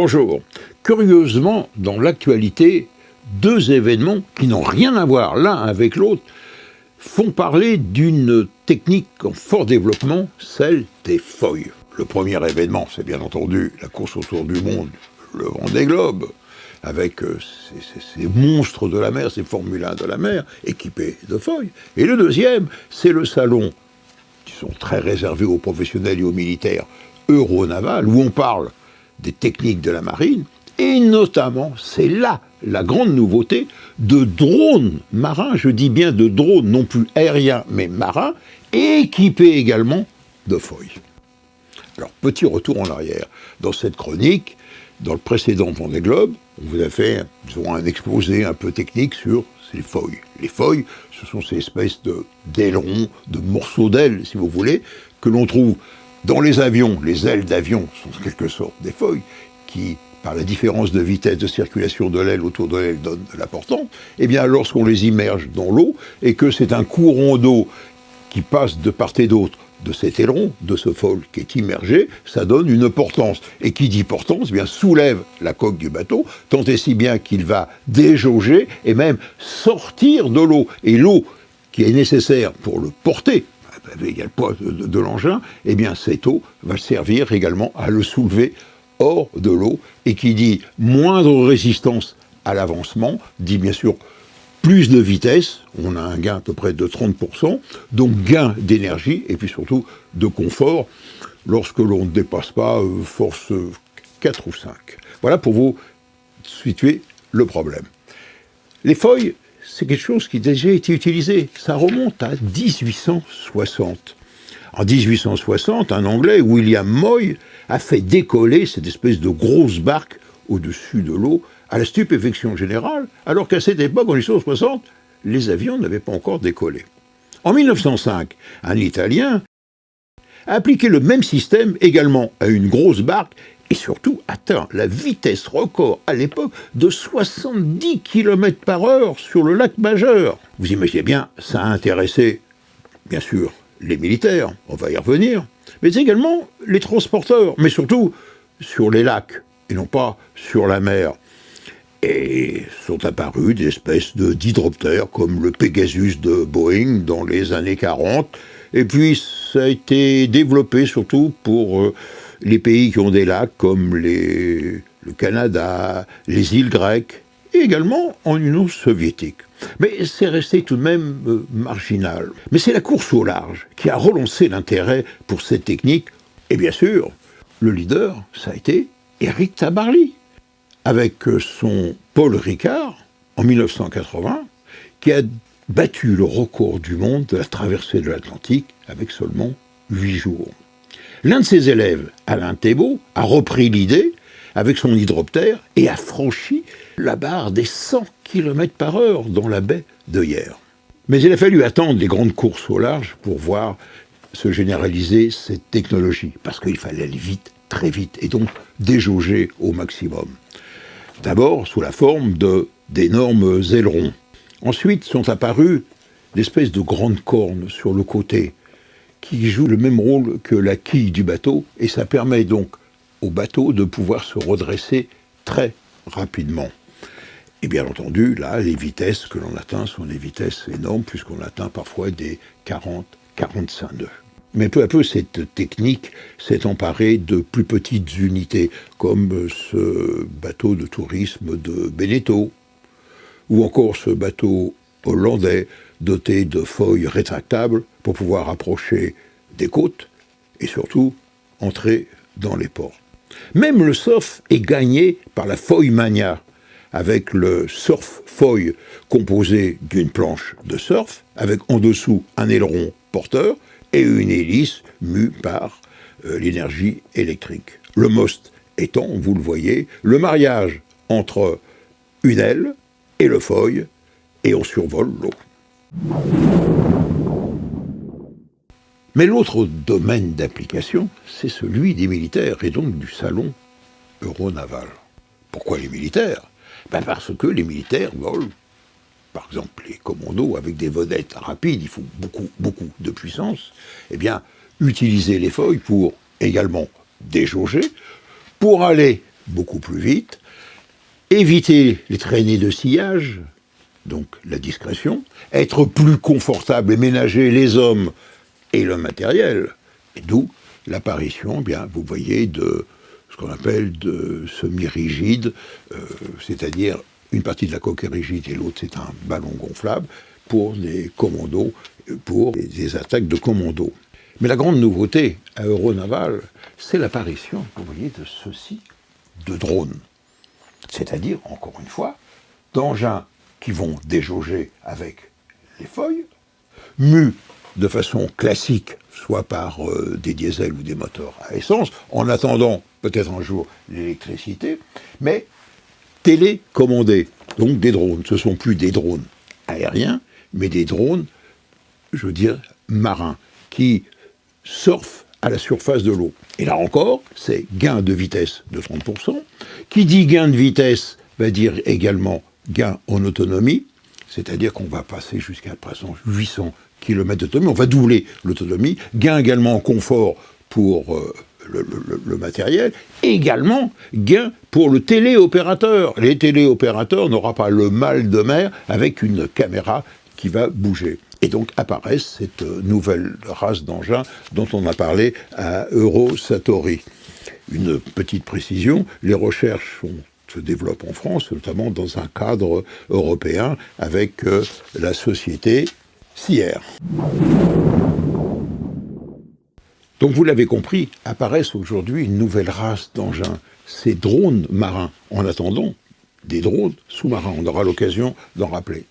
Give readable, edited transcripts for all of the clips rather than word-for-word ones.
Bonjour. Curieusement, dans l'actualité, deux événements qui n'ont rien à voir l'un avec l'autre font parler d'une technique en fort développement, celle des feuilles. Le premier événement, c'est bien entendu la course autour du monde, le Vendée Globe, avec ces monstres de la mer, ces Formule 1 de la mer, équipés de feuilles. Et le deuxième, c'est le salon, qui sont très réservés aux professionnels et aux militaires, Euronaval, où on parle des techniques de la marine, et notamment, c'est là la grande nouveauté, de drones marins, je dis bien de drones, non plus aériens, mais marins, équipés également de feuilles. Alors, petit retour en arrière. Dans cette chronique, dans le précédent Vendée Globe, on vous a fait un exposé un peu technique sur ces feuilles. Les feuilles, ce sont ces espèces d'ailerons, de morceaux d'ailes, si vous voulez, que l'on trouve dans les avions. Les ailes d'avion sont en quelque sorte des feuilles qui, par la différence de vitesse de circulation de l'aile autour de l'aile, donnent de la portance. Eh bien, lorsqu'on les immerge dans l'eau et que c'est un courant d'eau qui passe de part et d'autre de cet aileron, de ce feuille qui est immergé, ça donne une portance. Et qui dit portance, eh bien, soulève la coque du bateau, tant et si bien qu'il va déjauger et même sortir de l'eau. Et l'eau qui est nécessaire pour le porter, avec le poids de l'engin, eh bien, cette eau va servir également à le soulever hors de l'eau. Et qui dit moindre résistance à l'avancement, dit bien sûr plus de vitesse, on a un gain à peu près de 30%, donc gain d'énergie et puis surtout de confort lorsque l'on ne dépasse pas force 4 ou 5. Voilà pour vous situer le problème. Les feuilles, c'est quelque chose qui a déjà été utilisé. Ça remonte à 1860. En 1860, un Anglais, William Moy, a fait décoller cette espèce de grosse barque au-dessus de l'eau, à la stupéfaction générale, alors qu'à cette époque, en 1860, les avions n'avaient pas encore décollé. En 1905, un Italien a appliqué le même système également à une grosse barque et surtout atteint la vitesse record à l'époque de 70 km/h sur le lac Majeur. Vous imaginez bien, ça a intéressé, bien sûr, les militaires, on va y revenir, mais également les transporteurs, mais surtout sur les lacs et non pas sur la mer. Et sont apparus des espèces d'hydroptères comme le Pegasus de Boeing dans les années 40. Et puis ça a été développé surtout pour les pays qui ont des lacs comme le Canada, les îles grecques, et également en Union soviétique. Mais c'est resté tout de même marginal. Mais c'est la course au large qui a relancé l'intérêt pour cette technique. Et bien sûr, le leader, ça a été Éric Tabarly, avec son Paul Ricard, en 1980, qui a battu le record du monde de la traversée de l'Atlantique avec seulement 8 jours. L'un de ses élèves, Alain Thébault, a repris l'idée avec son hydroptère et a franchi la barre des 100 km/h dans la baie de Hyères. Mais il a fallu attendre les grandes courses au large pour voir se généraliser cette technologie, parce qu'il fallait aller vite, très vite, et donc déjauger au maximum. D'abord sous la forme d'énormes ailerons. Ensuite sont apparues d'espèces de grandes cornes sur le côté, qui jouent le même rôle que la quille du bateau, et ça permet donc au bateau de pouvoir se redresser très rapidement. Et bien entendu, là, les vitesses que l'on atteint sont des vitesses énormes, puisqu'on atteint parfois des 40-45 nœuds. Mais peu à peu, cette technique s'est emparée de plus petites unités, comme ce bateau de tourisme de Beneteau, ou encore ce bateau hollandais doté de feuilles rétractables pour pouvoir approcher des côtes et surtout entrer dans les ports. Même le surf est gagné par la feuille mania, avec le surf feuille composé d'une planche de surf, avec en dessous un aileron porteur, et une hélice mue par l'énergie électrique. Le most étant, vous le voyez, le mariage entre une aile et le feuille, et on survole l'eau. Mais l'autre domaine d'application, c'est celui des militaires, et donc du salon Euronaval. Pourquoi les militaires ? Parce que les militaires volent, par exemple les commandos avec des vedettes rapides, il faut beaucoup de puissance, eh bien, utiliser les feuilles pour également déjauger, pour aller beaucoup plus vite, éviter les traînées de sillage, donc la discrétion, être plus confortable et ménager les hommes et le matériel, et d'où l'apparition, bien, vous voyez, de ce qu'on appelle de semi-rigide, c'est-à-dire une partie de la coque est rigide et l'autre c'est un ballon gonflable pour des commandos, pour des attaques de commandos. Mais la grande nouveauté aéronavale, c'est l'apparition, vous voyez, de ceci, de drones. C'est-à-dire, encore une fois, d'engins qui vont déjauger avec les feuilles, mus de façon classique, soit par des diesels ou des moteurs à essence, en attendant peut-être un jour l'électricité, mais télécommandés, donc des drones. Ce ne sont plus des drones aériens, mais des drones, je veux dire, marins, qui surfent à la surface de l'eau. Et là encore, c'est gain de vitesse de 30%. Qui dit gain de vitesse va dire également gain en autonomie, c'est-à-dire qu'on va passer jusqu'à présent 800 km d'autonomie, on va doubler l'autonomie, gain également en confort pour le matériel, et également gain pour le téléopérateur. Les téléopérateurs n'auront pas le mal de mer avec une caméra qui va bouger. Et donc apparaît cette nouvelle race d'engins dont on a parlé à Eurosatory. Une petite précision, les recherches se développent en France, notamment dans un cadre européen avec la société Sierre. Donc vous l'avez compris, apparaissent aujourd'hui une nouvelle race d'engins, ces drones marins. En attendant, des drones sous-marins, on aura l'occasion d'en rappeler.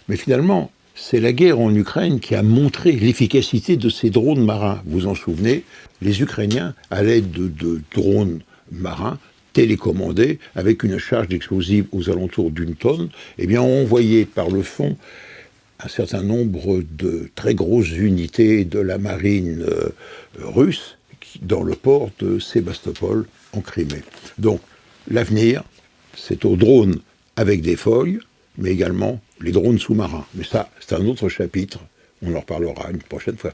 Mais finalement, c'est la guerre en Ukraine qui a montré l'efficacité de ces drones marins. Vous vous en souvenez, les Ukrainiens, à l'aide de drones marins télécommandés, avec une charge d'explosifs aux alentours d'1 tonne, eh bien, ont envoyé par le fond un certain nombre de très grosses unités de la marine russe dans le port de Sébastopol, en Crimée. Donc, l'avenir, c'est aux drones avec des feuilles, mais également les drones sous-marins. Mais ça, c'est un autre chapitre, on en reparlera une prochaine fois.